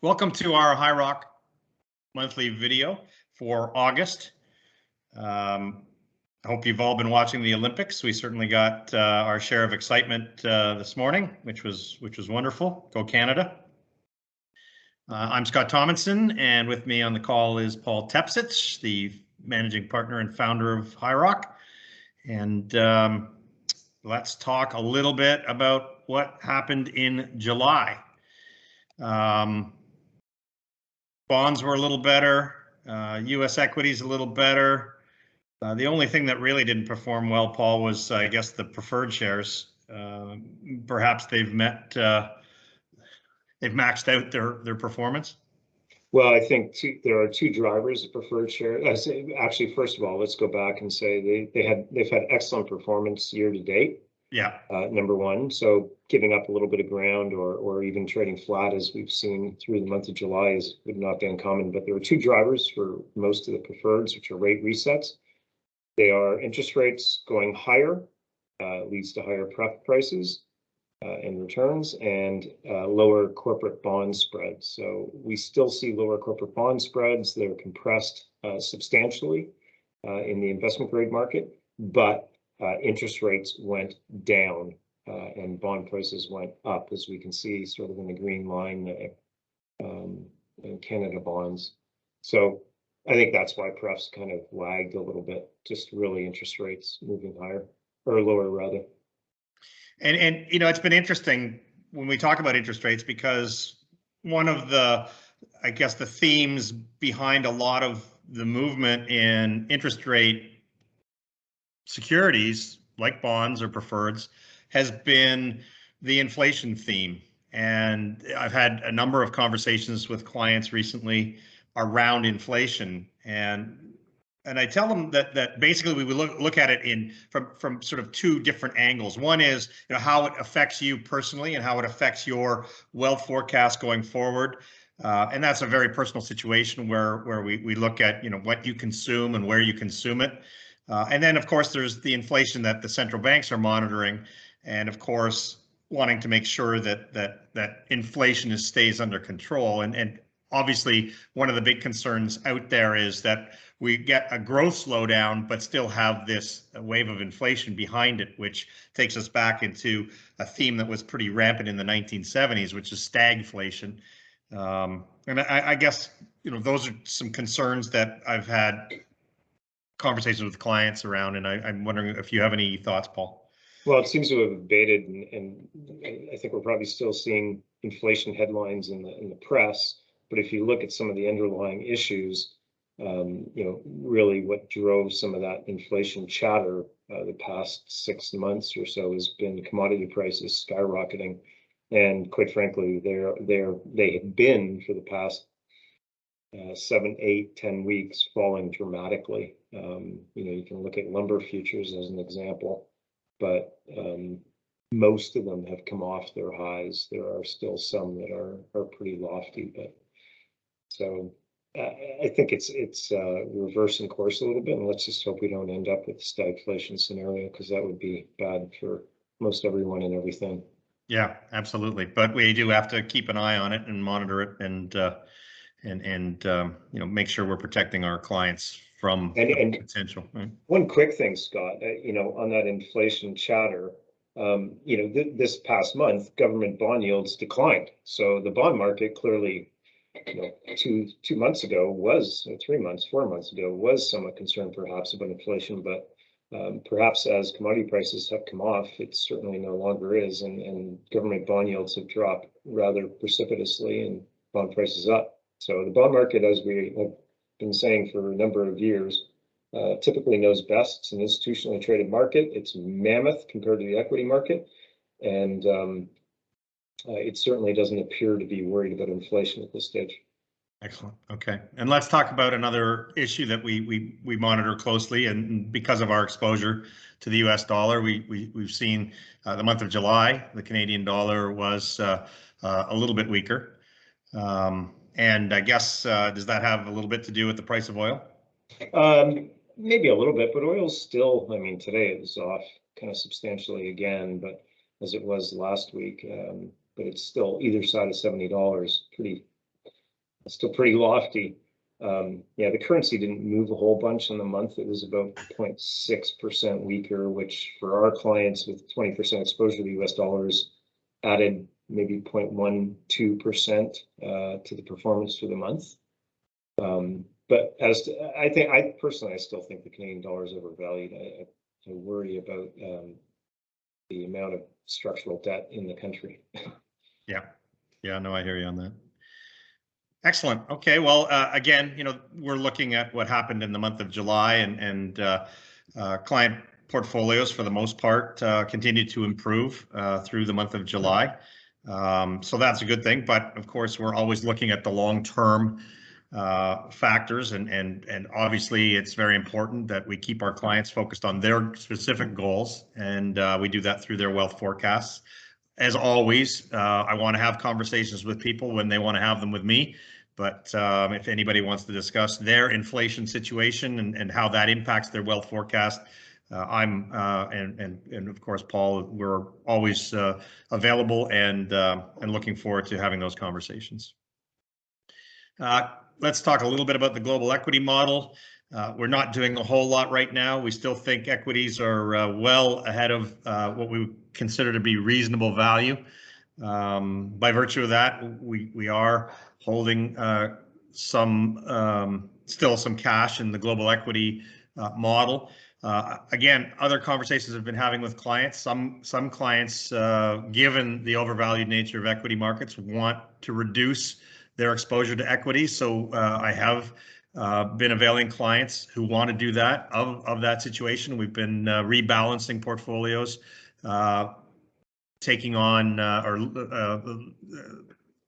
Welcome to our High Rock monthly video for August. I hope you've all been watching the Olympics. We certainly got our share of excitement this morning, which was wonderful. Go Canada. I'm Scott Tomlinson, and with me on the call is Paul Tepsich, the managing partner and founder of High Rock. And let's talk a little bit about what happened in July. Bonds were a little better, U.S. equities a little better. The only thing that really didn't perform well, Paul, was I guess the preferred shares. Perhaps they've maxed out their performance. Well, I think there are two drivers of preferred shares. Actually, first of all, let's go back and say they've had excellent performance year to date. Yeah. Number one, so giving up a little bit of ground or even trading flat as we've seen through the month of July would not be uncommon. But there are two drivers for most of the preferreds, which are rate resets. They are interest rates going higher, leads to higher pref prices and returns, and lower corporate bond spreads. So we still see lower corporate bond spreads. They're compressed substantially in the investment grade market, but interest rates went down and bond prices went up, as we can see sort of in the green line in Canada bonds. So I think that's why prefs kind of lagged a little bit, just really interest rates moving higher or lower rather. And you know, it's been interesting when we talk about interest rates, because one of the, I guess, the themes behind a lot of the movement in interest rate securities like bonds or preferreds has been the inflation theme. And I've had a number of conversations with clients recently around inflation, and I tell them that basically we look at it from sort of two different angles. One is, you know, how it affects you personally and how it affects your wealth forecast going forward. And that's a very personal situation where we look at, you know, what you consume and where you consume it. And then, of course, there's the inflation that the central banks are monitoring, and of course, wanting to make sure that inflation stays under control. And obviously, one of the big concerns out there is that we get a growth slowdown, but still have this wave of inflation behind it, which takes us back into a theme that was pretty rampant in the 1970s, which is stagflation. And I guess, you know, those are some concerns that I've had conversations with clients around, and I'm wondering if you have any thoughts, Paul. Well, it seems to have abated, and I think we're probably still seeing inflation headlines in the press. But if you look at some of the underlying issues, you know, really what drove some of that inflation chatter the past 6 months or so has been commodity prices skyrocketing, and quite frankly, they have been for the past 7, 8, 10 weeks falling dramatically. You know, you can look at lumber futures as an example, but most of them have come off their highs. There are still some that are pretty lofty, but so I think it's reversing course a little bit, and let's just hope we don't end up with the stagflation scenario, because that would be bad for most everyone and everything. Yeah, absolutely. But we do have to keep an eye on it and monitor it, and you know, make sure we're protecting our clients from potential. One quick thing, Scott, you know, on that inflation chatter, you know, this past month, government bond yields declined. So the bond market clearly, you know, two months ago was, 3 months, 4 months ago was somewhat concerned perhaps about inflation, but perhaps as commodity prices have come off, it certainly no longer is, and government bond yields have dropped rather precipitously and bond prices up. So the bond market, as we have been saying for a number of years, typically knows best. It's an institutionally traded market. It's mammoth compared to the equity market, and it certainly doesn't appear to be worried about inflation at this stage. Excellent. Okay, and let's talk about another issue that we monitor closely, and because of our exposure to the U.S. dollar, we've seen the month of July, the Canadian dollar was a little bit weaker. And I guess, does that have a little bit to do with the price of oil? Maybe a little bit, but oil's still, I mean, today it was off kind of substantially again, but as it was last week, but it's still either side of $70, still pretty lofty. Yeah, the currency didn't move a whole bunch in the month. It was about 0.6% weaker, which for our clients with 20% exposure to the US dollars added maybe 0.12% to the performance for the month. But I personally still think the Canadian dollar is overvalued. I worry about the amount of structural debt in the country. Yeah, no, I hear you on that. Excellent. Okay, well, again, we're looking at what happened in the month of July, and client portfolios, for the most part, continued to improve through the month of July. So that's a good thing. But of course, we're always looking at the long-term factors, and obviously, it's very important that we keep our clients focused on their specific goals, and we do that through their wealth forecasts. As always, I want to have conversations with people when they want to have them with me. But if anybody wants to discuss their inflation situation and how that impacts their wealth forecast, and of course, Paul, we're always available and looking forward to having those conversations. Let's talk a little bit about the global equity model. We're not doing a whole lot right now. We still think equities are well ahead of what we would consider to be reasonable value. By virtue of that, we are holding still some cash in the global equity model. Again, other conversations I've been having with clients, some clients, given the overvalued nature of equity markets, want to reduce their exposure to equity. So I have been availing clients who want to do that of that situation. We've been rebalancing portfolios, taking on or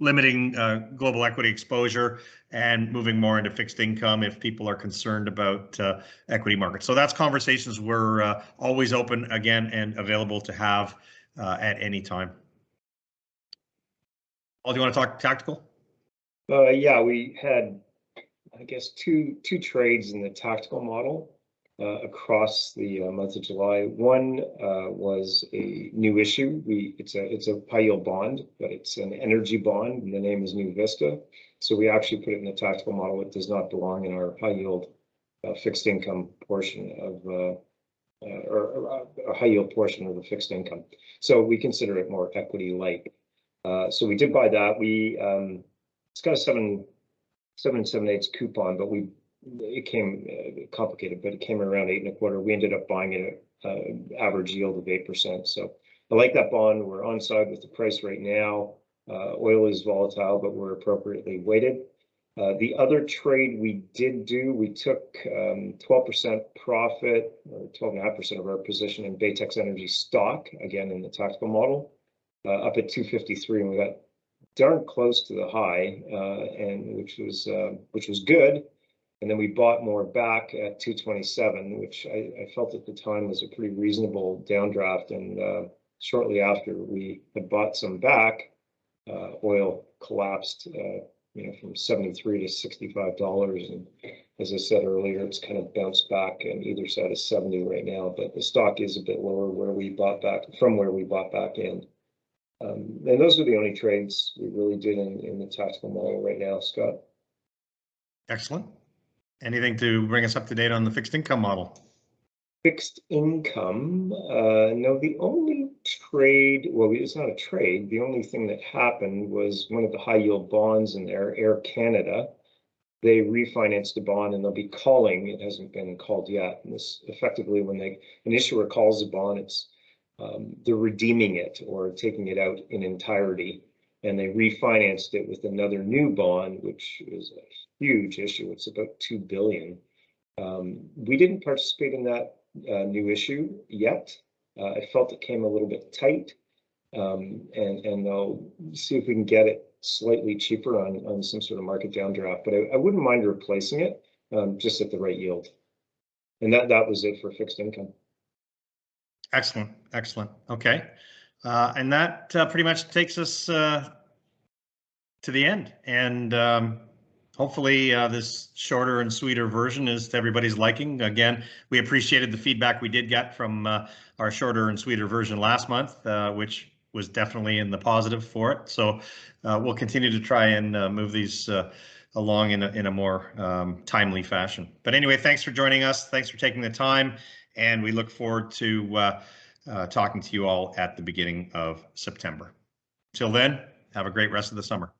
limiting global equity exposure and moving more into fixed income if people are concerned about equity markets. So that's conversations we're always open again and available to have at any time. Paul, do you want to talk tactical? Yeah, we had, I guess, two trades in the tactical model across the month of July. One was a new issue. It's a high yield bond, but it's an energy bond, and the name is NuVista. So we actually put it in the tactical model. It does not belong in our high yield fixed income portion of or a high yield portion of the fixed income. So we consider it more equity like. So we did buy that. It's got a 7 7/8 coupon, but it came complicated, but it came around 8 1/4. We ended up buying it at average yield of 8%. So I like that bond. We're on side with the price right now. Oil is volatile, but we're appropriately weighted. The other trade we did do, we took 12% profit, or 12.5% of our position in Baytex Energy stock, again in the tactical model, up at 253, and we got darn close to the high, and which was good. And then we bought more back at 227, which I felt at the time was a pretty reasonable downdraft. And shortly after we had bought some back, oil collapsed, from 73 to $65. And as I said earlier, it's kind of bounced back, and either side is 70 right now. But the stock is a bit lower where we bought back in. And those are the only trades we really did in the tactical model right now, Scott. Excellent. Anything to bring us up to date on the fixed income model? Fixed income, no, the only trade, well, it's not a trade. The only thing that happened was one of the high yield bonds in there, Air Canada. They refinanced the bond and they'll be calling. It hasn't been called yet. And this effectively, when an issuer calls a bond, it's they're redeeming it or taking it out in entirety, and they refinanced it with another new bond, which is a huge issue. It's about $2 billion. We didn't participate in that new issue yet. I felt it came a little bit tight, and they'll see if we can get it slightly cheaper on some sort of market downdraft. But I wouldn't mind replacing it just at the right yield. And that was it for fixed income. Excellent. Okay. And that pretty much takes us to the end. And hopefully this shorter and sweeter version is to everybody's liking. Again, we appreciated the feedback we did get from our shorter and sweeter version last month, which was definitely in the positive for it. So we'll continue to try and move these along in a more timely fashion. But anyway, thanks for joining us. Thanks for taking the time, and we look forward to talking to you all at the beginning of September. Till then, have a great rest of the summer.